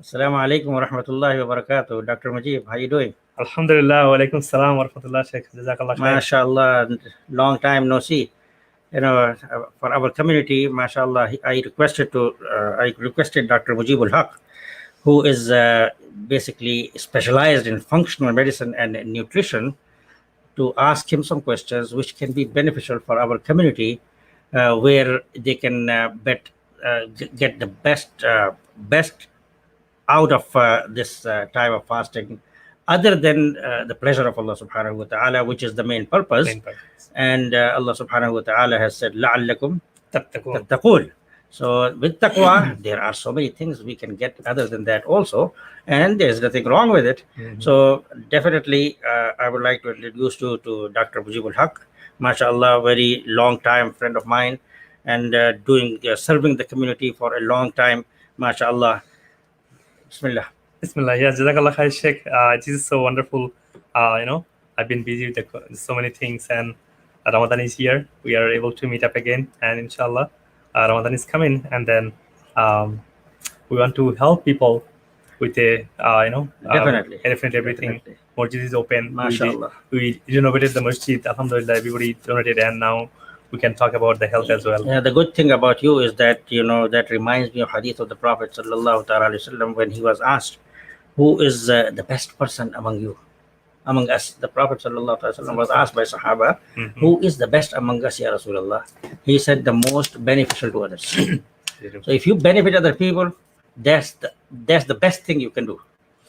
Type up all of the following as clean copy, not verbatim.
Assalamu alaikum wa rahmatullahi wa barakatuh. Dr. Mujib, how you doing? Alhamdulillah, wa alaikum salam wa rahmatullah, Sheikh. Jazakallah khair. MashaAllah, long time no see. For our community, MashaAllah, I requested Dr. Mujibul Haq, who is basically specialized in functional medicine and nutrition, to ask him some questions which can be beneficial for our community, where they can get the best out of this time of fasting, other than the pleasure of Allah subhanahu wa ta'ala, which is the main purpose. And Allah subhanahu wa ta'ala has said, لَعَلَّكُمْ تَتَّقُونَ. So with taqwa, there are so many things we can get other than that also, and there's nothing wrong with it. So definitely, I would like to introduce you to Dr. Mujibul Haq. MashaAllah, very long time friend of mine, and serving the community for a long time. MashaAllah. Bismillah. Bismillah. Yeah, Jazakallah khair, Sheikh. It is so wonderful. I've been busy with so many things, and Ramadan is here. We are able to meet up again, and inshallah, Ramadan is coming, and then we want to help people with Definitely everything. Masjid is open. MashaAllah. We renovated the masjid. Alhamdulillah, everybody donated, and now we can talk about the health as well. Yeah, the good thing about you is that, that reminds me of hadith of the Prophet sallallahu ta'ala alaihi wasallam, when he was asked, who is the best person among us. The Prophet sallallahu ta'ala wasallam was asked by Sahaba, who is the best among us, Ya Rasulullah? He said, the most beneficial to others. So if you benefit other people, that's the best thing you can do.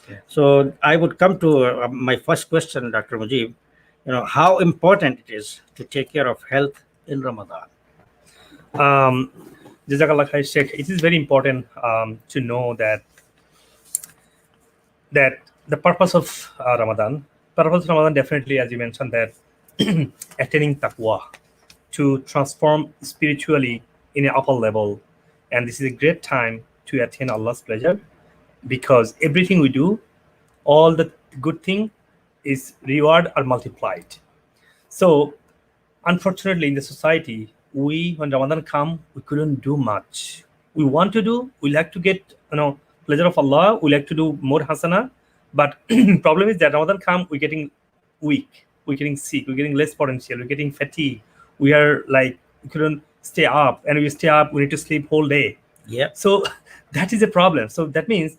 Yeah. So I would come to my first question, Dr. Mujib. How important it is to take care of health in Ramadan. Jazakallah khair, Sheikh. It is very important to know that the purpose of Ramadan definitely, as you mentioned, that attaining taqwa, to transform spiritually in an upper level, and this is a great time to attain Allah's pleasure, because everything we do, all the good thing is reward are multiplied. So unfortunately, in the society, when Ramadan come, we couldn't do much. We want to do, we like to get pleasure of Allah, we like to do more hasana, but problem is that Ramadan come, we're getting weak, we're getting sick, we're getting less potential, we're getting fatigued, we are like, we couldn't stay up, and we stay up, we need to sleep whole day. Yeah. So that is a problem. So that means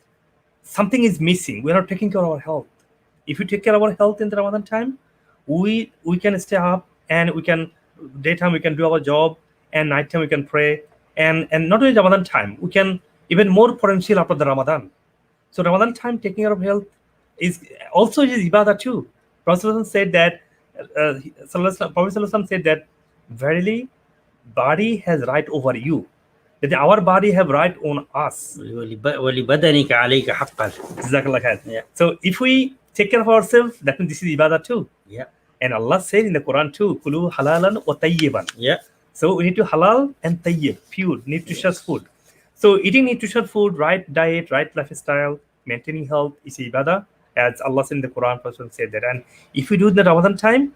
something is missing. We're not taking care of our health. If we take care of our health in the Ramadan time, we can stay up, and we can, daytime we can do our job, and nighttime we can pray, and not only Ramadan time, we can even more potential after the Ramadan. So Ramadan time, taking care of health is also ibadah too. Prophet said that, Prophet said that, verily, body has right over you, that our body have right on us. Yeah. So if we take care of ourselves, that means this is ibadah too. Yeah. And Allah said in the Quran too, Kulu halalan wa tayyiban. Yeah. So we need to halal and tayyib, pure, nutritious food. So eating nutritious food, right diet, right lifestyle, maintaining health is ibadah, as Allah said in the Quran. Person said that. And if we do in the Ramadan time,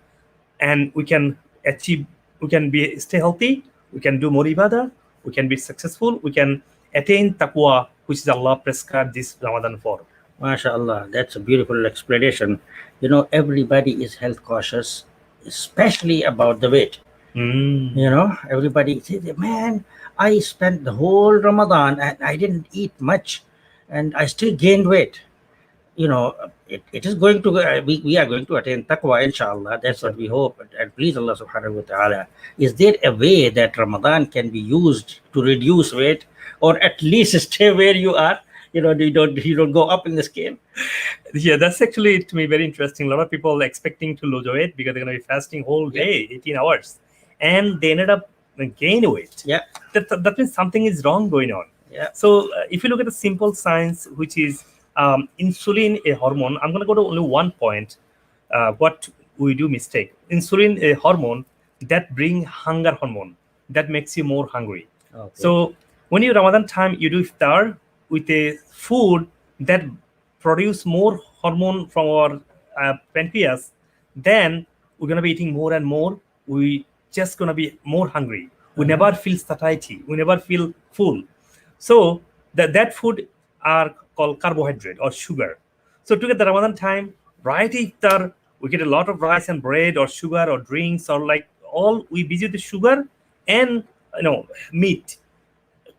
and we can achieve, we can stay healthy, we can do more ibadah, we can be successful, we can attain taqwa, which is Allah prescribed this Ramadan for. MashaAllah, that's a beautiful explanation. Everybody is health cautious, especially about the weight. Everybody says, man, I spent the whole Ramadan and I didn't eat much, and I still gained weight. It is going to, we are going to attain taqwa, inshallah. That's what we hope. And please Allah subhanahu wa ta'ala, is there a way that Ramadan can be used to reduce weight, or at least stay where you are? You don't go up in the scale. Yeah, that's actually, to me, very interesting. A lot of people are expecting to lose weight because they're going to be fasting whole day, 18 hours, and they ended up gaining weight. Yeah. That means something is wrong going on. Yeah. So if you look at the simple science, which is insulin, a hormone, I'm going to go to only one point. What we do mistake. Insulin, a hormone that bring hunger hormone, that makes you more hungry. Okay. So when you Ramadan time, you do iftar with a food that produce more hormone from our pancreas, then we're going to be eating more and more. We just going to be more hungry. We never feel satiety. We never feel full. So that food are called carbohydrate or sugar. So to get the Ramadan time, right iftar, we get a lot of rice and bread or sugar or drinks or like all we busy with the sugar and meat.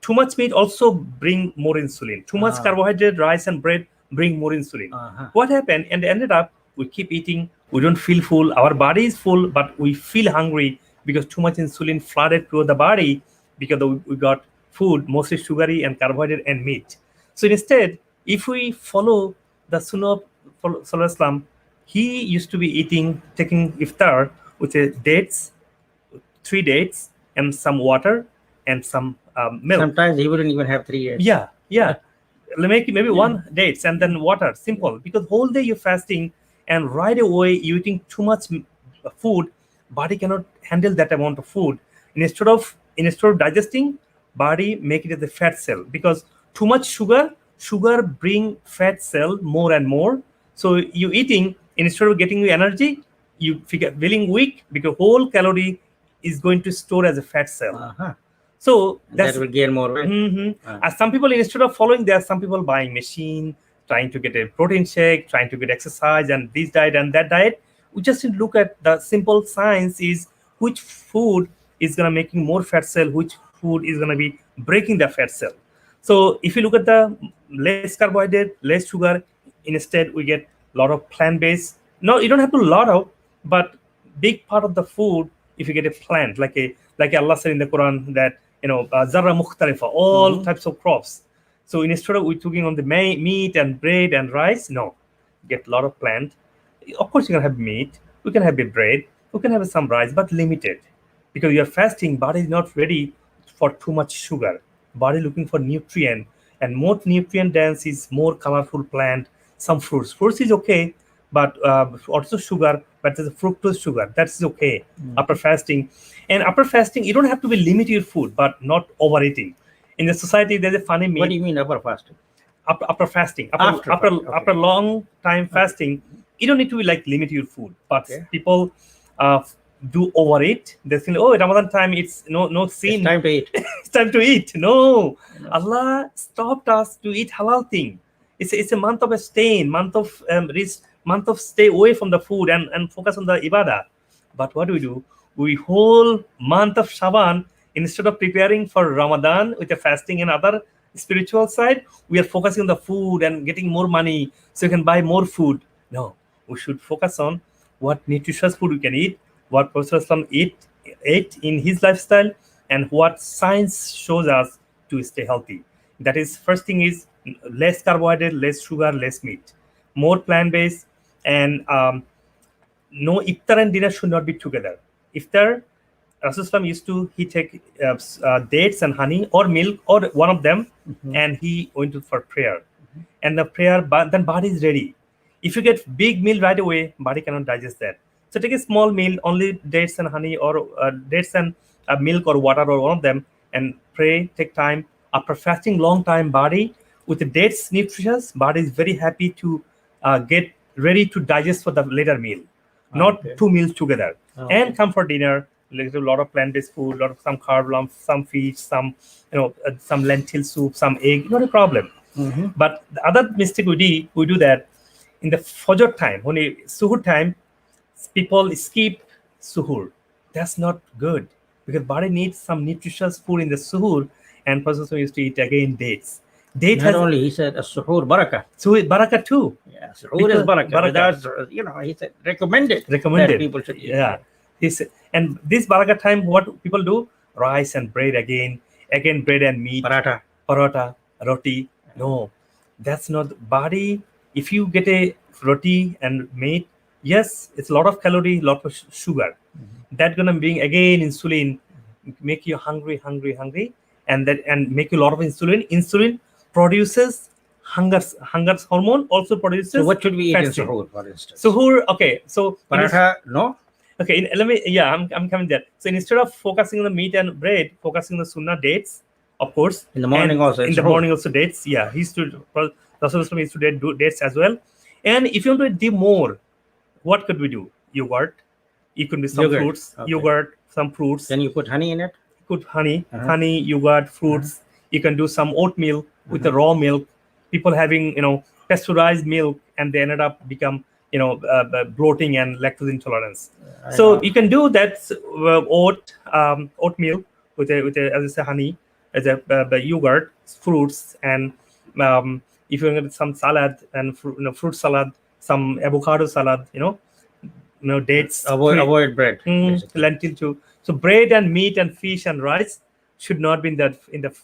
Too much meat also bring more insulin. Too much carbohydrate, rice and bread bring more insulin. What happened? And ended up we keep eating. We don't feel full. Our body is full, but we feel hungry because too much insulin flooded through the body because we got food mostly sugary and carbohydrate and meat. So instead, if we follow the Sunnah of Sallallahu Alaihi Wasallam, he used to be taking iftar with dates, 3 dates, and some water and some milk. Sometimes he wouldn't even have 3 years. Yeah. Maybe 1 dates and then water. Simple. Because whole day you're fasting and right away you're eating too much food. Body cannot handle that amount of food. Instead of digesting, body make it as a fat cell because too much sugar bring fat cell more and more. So you eating instead of getting the energy, you feeling weak because whole calorie is going to store as a fat cell. So that will gain more weight. As some people, instead of following, there are some people buying machine, trying to get a protein shake, trying to get exercise and this diet and that diet. We just need to look at the simple science is which food is going to making more fat cell, which food is going to be breaking the fat cell. So if you look at the less carbohydrate, less sugar, instead we get a lot of plant-based. No, you don't have to lot of, but big part of the food, if you get a plant, like Allah said in the Quran that zarra mukhtalifa, all types of crops. So instead of we talking on the meat and bread and rice, no, get a lot of plant. Of course, you can have meat, we can have a bread, we can have some rice, but limited because you are fasting. Body is not ready for too much sugar. Body looking for nutrient, and more nutrient dense is more colorful plant. Some fruits. Fruits is okay, but also sugar. But there's a fructose sugar. That's okay after fasting. And after fasting, you don't have to be limited your food, but not overeating. In the society, there's a funny myth. What do you mean upper fasting? After fasting, after long time fasting, you don't need to be like limit your food. But people do overeat. They think, oh, Ramadan time, it's no sin. It's time to eat. It's time to eat. No, Allah stopped us to eat halal thing. It's a month of abstain, month of stay away from the food and focus on the ibadah. But what do? We whole month of Shaban, instead of preparing for Ramadan with the fasting and other spiritual side, we are focusing on the food and getting more money so you can buy more food. No, we should focus on what nutritious food we can eat, what Prophet ate in his lifestyle, and what science shows us to stay healthy. That is, first thing is less carbohydrate, less sugar, less meat, more plant-based, and no iftar and dinner should not be together. Iftar, Rasulullah used to take dates and honey or milk or one of them, and he went for prayer. And the prayer, then body is ready. If you get big meal right away, body cannot digest that. So take a small meal, only dates and honey or dates and milk or water or one of them, and pray. Take time. After fasting long time, body with the dates nutritious, body is very happy to get ready to digest for the later meal. Not 2 meals together. And come for dinner. A lot of plant-based food, lot of some carb lumps, some fish, some some lentil soup, some egg. Not a problem. But the other mistake we do that in the Fajr time, when suhoor time, people skip suhoor. That's not good because body needs some nutritious food in the suhoor, and person used to eat again dates. Not only he said a suhoor barakah. Suhoor barakah too. Yeah, suhoor is barakah. He said recommended. That people should eat. Yeah. And this barakah time, what people do? Rice and bread again bread and meat. Paratha, roti. No, that's not body. If you get a roti and meat, yes, it's a lot of calorie, lot of sugar. That's gonna bring again insulin, make you hungry, and make you a lot of insulin. Insulin produces hunger hormone, also produces. So what should we eat in suhoor, for instance? Suhoor, okay. So paratha, no. Okay, let me. Yeah, I'm coming there. So instead of focusing on the meat and bread, focusing on the sunnah dates, of course. In the morning also. In the morning also dates. Yeah, Rasulullah used to do dates as well. And if you want to do more, what could we do? Yogurt. You can do some fruits. Yogurt, some fruits. Can you put honey in it? Put honey, yogurt, fruits. You can do some oatmeal with the raw milk. people having pasteurized milk, and they ended up become bloating and lactose intolerance. So you can do that oatmeal with a as I say honey, as a yogurt, fruits, and if you get some salad and fruit salad, some avocado salad, dates, avoid bread, basically. lentil too. So bread and meat and fish and rice should not be in the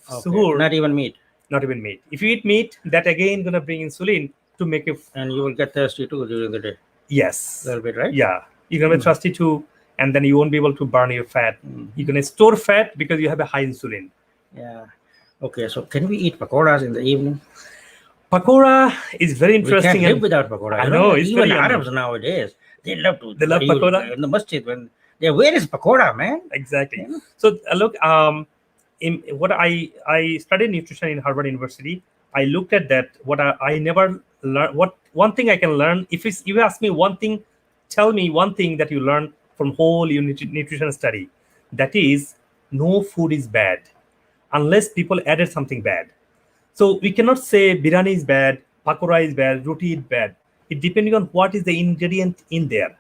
suhoor. Not even meat. Not even meat. If you eat meat, that again gonna bring insulin to make you. And you will get thirsty too during the day. Yes. A little bit, right? Yeah, you're gonna be thirsty too, and then you won't be able to burn your fat. You're gonna store fat because you have a high insulin. Yeah. Okay, so can we eat pakoras in the evening? Pakora is very interesting. We can't live without pakora. I know, it's even very Arabs nowadays, they love to. They love use pakora? in the masjid when where is pakora, man? Exactly. So look, in what I studied nutrition in Harvard University, I looked at that. What I never learned. What one thing I can learn, if you ask me one thing, tell me one thing that you learned from whole nutrition study. That is, no food is bad unless people added something bad. So we cannot say biryani is bad, pakora is bad, roti is bad. It depending on what is the ingredient in there.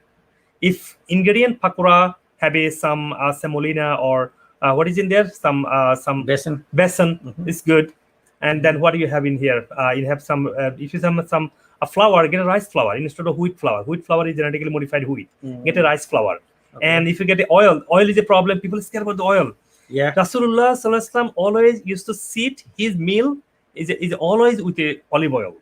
If ingredient pakora have some semolina or what is in there, some besan is good. And then what do you have in here? You have some if you have some a flour, get a rice flour instead of wheat flour. Wheat flour is genetically modified wheat. Get a rice flour. Okay. And if you get the oil is a problem. People are scared about the oil. Yeah. Rasulullah Sallallahu Alaihi Wasallam always used to seat his meal is always with a olive oil.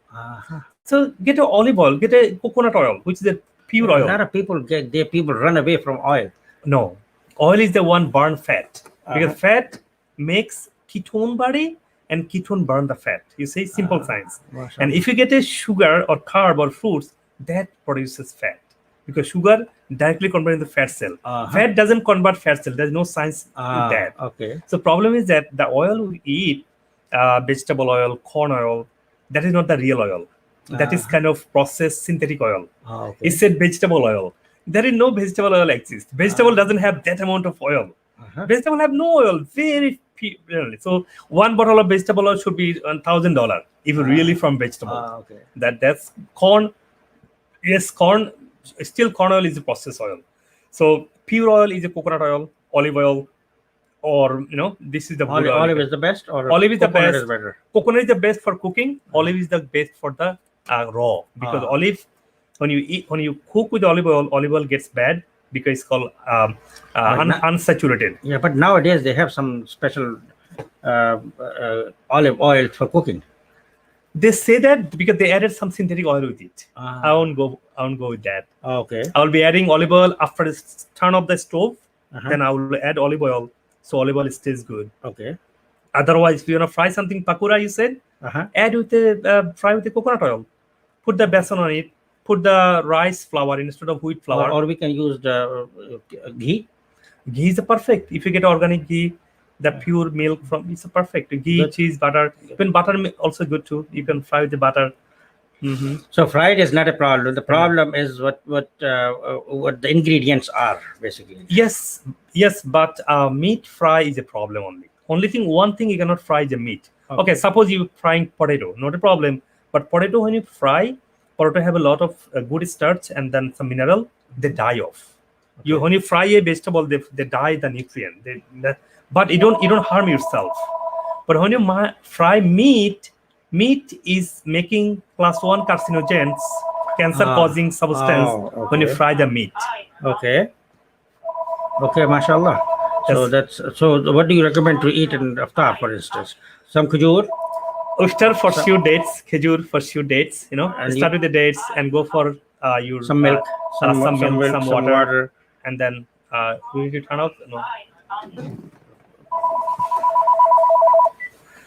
So get a olive oil, get a coconut oil, which is a pure oil. A lot of people people run away from oil. No, oil is the one burn fat because fat makes ketone body and ketone burn the fat. You see, simple science. And if you get a sugar or carb or fruits, that produces fat because sugar directly converts into fat cell. Fat doesn't convert fat cell. There's no science in that. Okay. So problem is that the oil we eat, vegetable oil, corn oil, that is not the real oil. That is kind of processed synthetic oil. Okay. It said vegetable oil. There is no vegetable oil exists. Vegetable doesn't have that amount of oil. Vegetable have no oil. Very rarely. So one bottle of vegetable oil should be $1,000 if really from vegetable. Okay. That's corn. Yes, corn. Still corn oil is a processed oil. So pure oil is a coconut oil, olive oil, or this is the olive is the best, or olive is the best. Is better. Coconut is the best for cooking. Olive is the best for the raw because olive, when you cook with olive oil gets bad because it's called unsaturated. Yeah, but nowadays they have some special olive oil for cooking. They say that because they added some synthetic oil with it. I won't go with that. Okay. I will be adding olive oil after the turn off the stove. Then I will add olive oil, so olive oil stays good. Okay. Otherwise, if you want to fry something pakora, you said, add with fry with the coconut oil. Put the besan on it. Put the rice flour instead of wheat flour. Or we can use the ghee. Ghee is perfect. If you get organic ghee, the pure milk from it's perfect. Ghee, cheese, butter. Even butter also good too. You can fry with the butter. So fried is not a problem. The problem is what the ingredients are basically. Yes, but meat fry is a problem only. One thing you cannot fry is the meat. Okay, suppose you frying potato, not a problem. But potato, when you fry, potato have a lot of good starch and then some mineral. They die off. When you fry a vegetable, they die the nutrient. But you don't harm yourself. But when you fry meat is making +1 carcinogens, cancer-causing substance when you fry the meat. Okay, mashallah. So what do you recommend to eat in iftar, for instance? Some khajur? Iftar for few dates, khajur for few dates. Start with the dates and go for your some milk, some water, and then we need to turn off. No.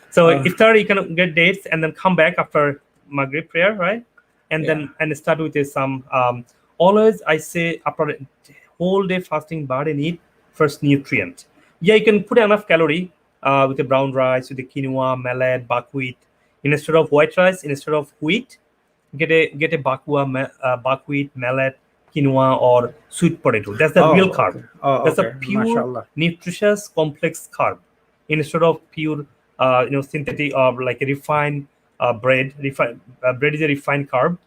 So iftar you can get dates and then come back after Maghrib prayer, right? And then start with some. Always I say after a whole day fasting, body need first nutrient. Yeah, you can put enough calorie with the brown rice, with the quinoa, millet, buckwheat. Instead of white rice, instead of wheat, get a buckwheat, millet, quinoa, or sweet potato. That's the real carb. That's a pure, mashallah, nutritious, complex carb. Instead of pure, synthetic or like a refined bread. Bread is a refined carb,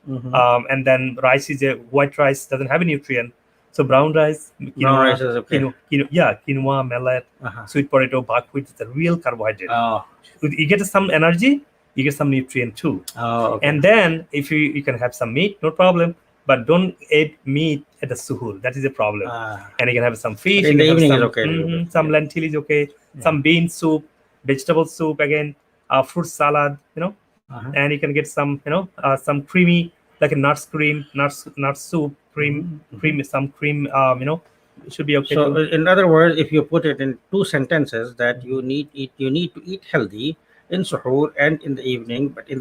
and then rice is a white rice, doesn't have a nutrient. So brown rice, Brown rice is okay. quinoa, millet, sweet potato, buckwheat is the real carbohydrate. Oh, You get some energy, you get some nutrient too. oh, okay. And then if you can have some meat, no problem. But don't eat meat at the suhoor. That is a problem. And you can have some fish. But in you the can evening have is okay. some lentil is okay. Some bean soup, vegetable soup again, fruit salad, and you can get some, some creamy, like a nuts soup, cream, some cream, it should be okay So too. in other words, if you put it in 2 sentences, that you need to eat healthy in suhoor and in the evening, but in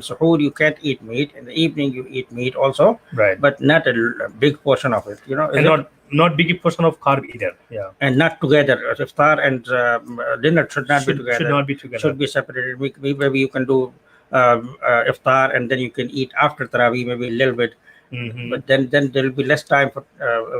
suhoor you can't eat meat. In the evening you eat meat also, Right. but not a big portion of it. And not big portion of carb either. Yeah. And not together. Iftar and dinner should not be together. Should not be together. Should be separated. Maybe you can do iftar and then you can eat after tarawih, maybe a little bit. But then there will be less time for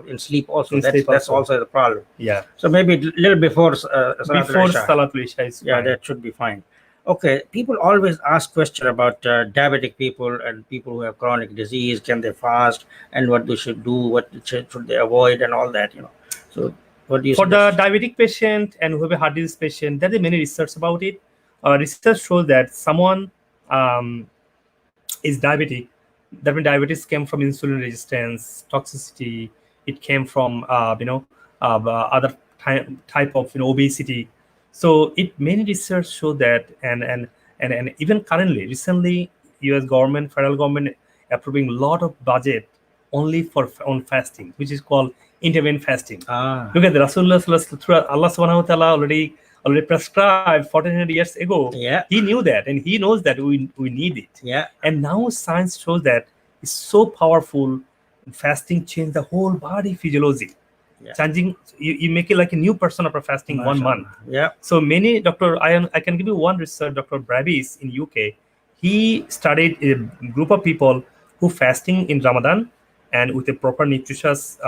in sleep also. That's also the problem. Yeah. So maybe a little before Salatul Isha is yeah, fine. that should be fine. Okay, people always ask question about diabetic people and people who have chronic disease. Can they fast, and what they should do, what should they avoid, and all that. So what do you for suggest? the diabetic patient and who have a heart disease patient? There are many research about it. Research shows that someone is diabetic. That means diabetes came from insulin resistance, toxicity. It came from other type of obesity. So many research show that, and even currently, recently, U.S. government, federal government approving a lot of budget only on fasting, which is called intermittent fasting. Look at the Rasulullah, Allah subhanahu wa ta'ala already prescribed 1400 years ago. Yeah. He knew that, and he knows that we need it. Yeah. And now science shows that it's so powerful. Fasting changed the whole body physiology. Yeah. Changing, you make it like a new person after fasting 1 month. Yeah. So many I can give you one research, Dr. Bravis in UK. He studied a group of people who fasting in Ramadan and with a proper nutritious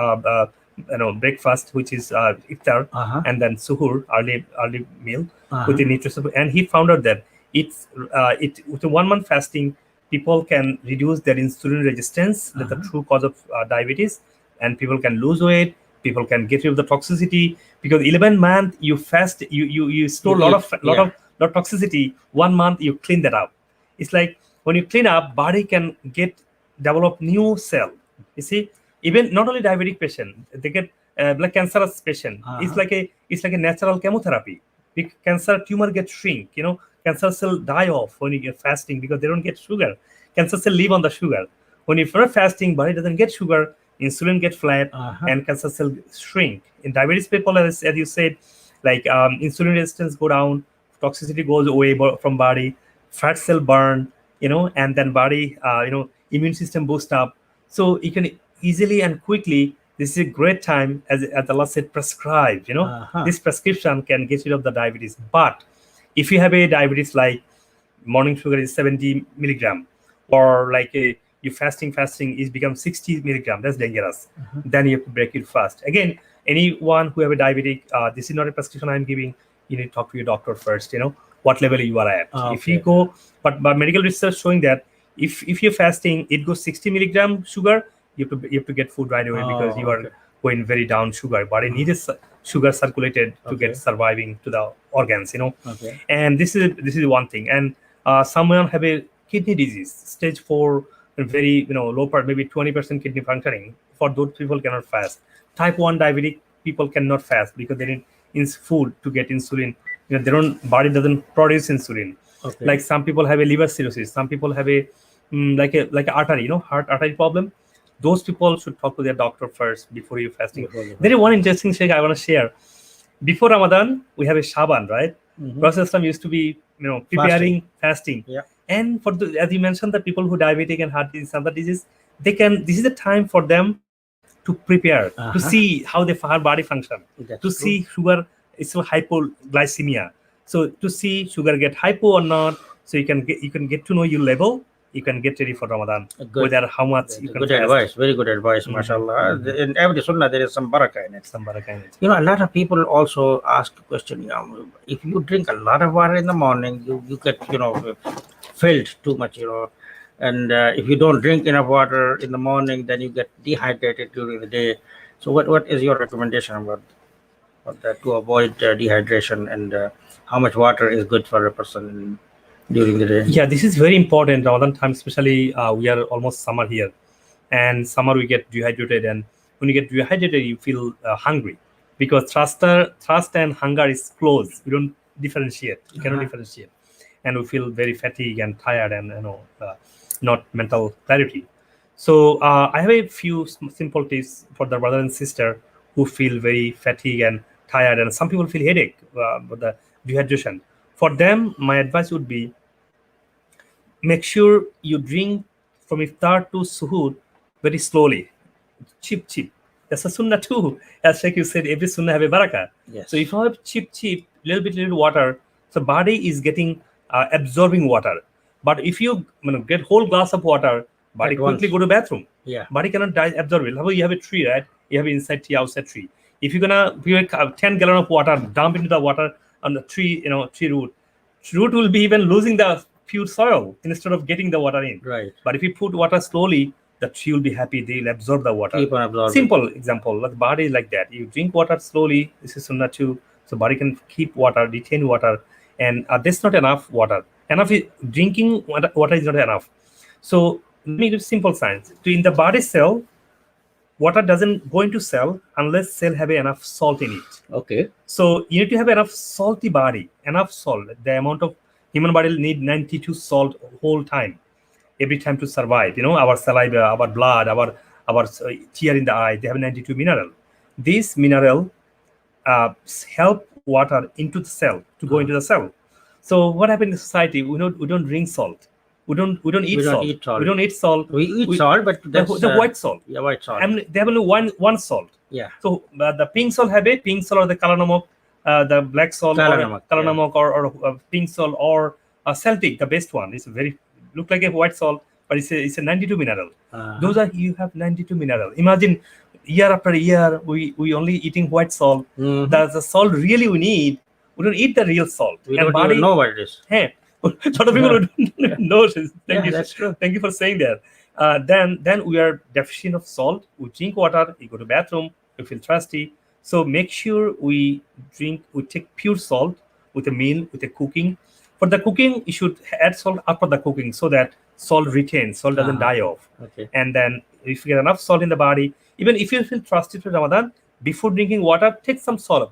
breakfast, which is iftar, and then suhoor, early meal with the nutritious. And he found out that with a 1 month fasting, people can reduce their insulin resistance. That's the true cause of diabetes, and people can lose weight. People can get rid of the toxicity, because 11 months you fast, you store a lot of toxicity. 1 month you clean that up. It's like when you clean up, body can develop new cell. You see, even not only diabetic patient, they get like cancerous patient. It's like a natural chemotherapy. The cancer tumor gets shrink. Cancer cell die off when you get fasting because they don't get sugar. Cancer cell live on the sugar. When you are fasting, body doesn't get sugar. Insulin gets flat, and cancer cell shrink. In diabetes people, as you said, like insulin resistance go down, toxicity goes away from body, fat cell burn, and then body, immune system boost up. So you can easily and quickly. This is a great time, as Allah said, prescribe. This prescription can get rid of the diabetes. But if you have a diabetes like morning sugar is 70 milligram, or like you fasting is become 60 milligram, that's dangerous. Then you have to break it fast. Again, anyone who have a diabetic, this is not a prescription I'm giving. You need to talk to your doctor first. What level you are at. Okay. If you go, but medical research showing that if you're fasting, it goes 60 milligram sugar. You have to get food right away, because you are going very down sugar. Body needs sugar circulated to get surviving to the organs. Okay. And this is one thing. And someone have a kidney disease, stage 4. Very low part, maybe 20% kidney functioning. For those people cannot fast. Type 1 diabetic people cannot fast because they need food to get insulin. Their own body doesn't produce insulin. Okay. Like some people have a liver cirrhosis. Some people have a like a artery, heart artery problem. Those people should talk to their doctor first before you fasting. There is one interesting thing I want to share. Before Ramadan, we have a Shaban, right? Prophet Islam used to be preparing fasting. Yeah. And for as you mentioned, the people who diabetic and heart disease, other disease, this is the time for them to prepare, to see how the body function, see sugar, it's hypoglycemia. So to see sugar get hypo or not, so you can get to know your level. You can get ready for Ramadan. Whether how much you can good fast. Advice, very good advice, mashallah. In every sunnah there is some barakah in it. A lot of people also ask a question, if you drink a lot of water in the morning, you get filled too much, and if you don't drink enough water in the morning, then you get dehydrated during the day. So what is your recommendation about that to avoid dehydration, and how much water is good for a person during the day? Yeah, this is very important Ramadan time, especially we are almost summer here, and summer we get dehydrated, and when you get dehydrated, you feel hungry because thirst and hunger is close. We don't differentiate. We cannot differentiate, and we feel very fatigued and tired, and not mental clarity. So I have a few simple tips for the brother and sister who feel very fatigued and tired, and some people feel headache with the dehydration. For them, my advice would be make sure you drink from iftar to suhoor very slowly, cheap. That's a sunnah too. As Sheikh you said, every sunnah have a barakah. Yes. So if you have cheap, little water, so body is getting absorbing water. But if you get whole glass of water, body At quickly once. go to bathroom. Yeah. Body cannot absorb it. How about you have a tree, right? You have inside tree, outside tree. If you're gonna 10 gallon of water, dump into the water on the tree, tree root will be even losing the pure soil instead of getting the water in. Right. But if you put water slowly, the tree will be happy. They'll absorb the water. Keep on absorbing. Simple example. The body is like that. You drink water slowly. This is sunnah too. So body can keep water, retain water, and that's not enough water. Drinking water is not enough. So let me give simple science. So in the body cell, water doesn't go into cell unless cell have enough salt in it. Okay. So you need to have enough salty body, enough salt. The amount of human body will need 92 salt whole time, every time to survive. Our saliva, our blood, our tear in the eye, they have 92 mineral. This mineral help water into the cell to go into the cell. So what happened in society? We don't drink salt. We don't eat salt. We don't eat salt. We eat salt, but that's the white salt. Yeah, white salt. And they have only one salt. Yeah. So the pink salt have it. Pink salt or the kala namak, the black salt Kala namak or pink salt or Celtic, the best one. It's very look like a white salt, but it's a 92 mineral. Those are you have 92 mineral. Imagine year after year we only eating white salt. That's the salt really we need. We don't eat the real salt. We don't even know what it is. Hey, a lot of people don't know. Thank you. That's true. Thank you for saying that. Then we are deficient of salt. We drink water. You go to bathroom. You feel thirsty. So make sure we take pure salt with a meal, with a cooking. For the cooking, you should add salt after the cooking so that salt retains, salt doesn't die off. Okay. And then if you get enough salt in the body, even if you feel thirsty for Ramadan, before drinking water, take some salt.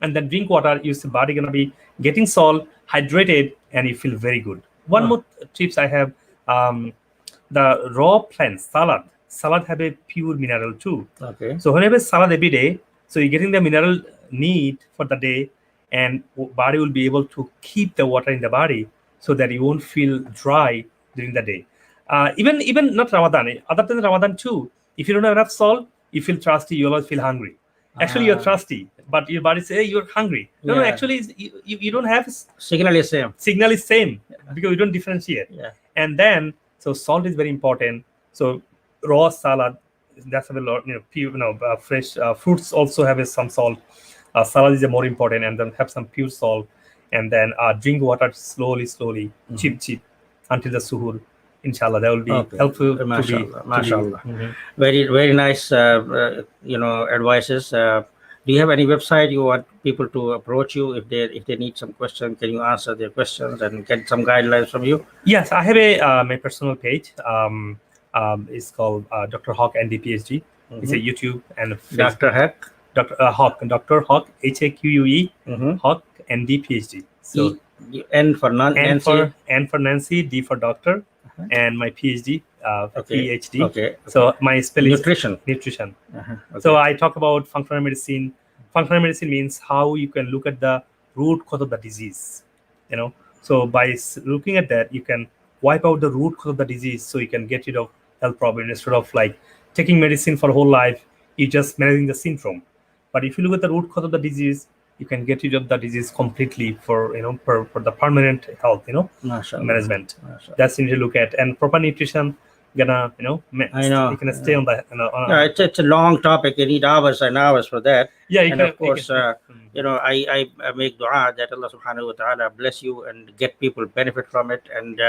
And then drink water, your body gonna be getting salt, hydrated, and you feel very good. One more tips I have, the raw plants, salad have a pure mineral too. Okay. So whenever salad every day, so you're getting the mineral need for the day, and body will be able to keep the water in the body so that you won't feel dry during the day. Even not Ramadan, other than Ramadan too, if you don't have enough salt, you feel thirsty, you always feel hungry. Actually, you're thirsty, but your body says, hey, you're hungry. No, actually, you don't have... Signal is same. Signal is same because you don't differentiate. Yeah. And then, so salt is very important. So raw salad, that's a lot, fresh fruits also have some salt. Salad is more important, and then have some pure salt. And then drink water slowly, cheap, until the suhoor. Inshallah, that will be helpful. MashaAllah. Very, very nice, advices. Do you have any website you want people to approach you if they need some questions? Can you answer their questions and get some guidelines from you? Yes, I have my personal page. It's called Dr. Haque ND PhD. It's a YouTube and a Facebook. Dr. Haque. Dr. Haque HAQUE Haque ND PhD. So N for Nancy. N for Nancy, D for doctor, and my PhD, PhD. Okay. So my spelling Nutrition. Nutrition. So I talk about functional medicine. Functional medicine means how you can look at the root cause of the disease. So by looking at that, you can wipe out the root cause of the disease, so you can get rid of health problem instead of like taking medicine for whole life. You're just managing the symptom. But if you look at the root cause of the disease, you can get rid of the disease completely for the permanent health, management. Mashallah. That's you need to look at. And proper nutrition, gonna I know. you can stay on the It's a long topic. You need hours and hours for that. yeah, you And can, of course, you can, I make dua that Allah subhanahu wa ta'ala bless you and get people benefit from it. And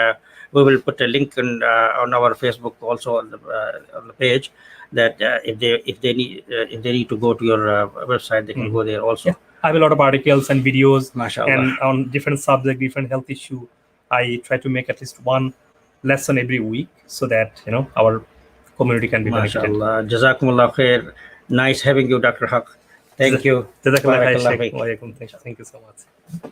we will put a link on our Facebook also on the page that if they need to go to your website, they can go there also. Yeah. I have a lot of articles and videos MashaAllah. and on different subject, different health issue. I try to make at least one lesson every week so that our community can be benefited. MashaAllah. Jazakumullah khair. Nice having you, Dr. Haque. Thank you. Jazakallah Barakallah khair, feek. Sheikh. Thank you so much.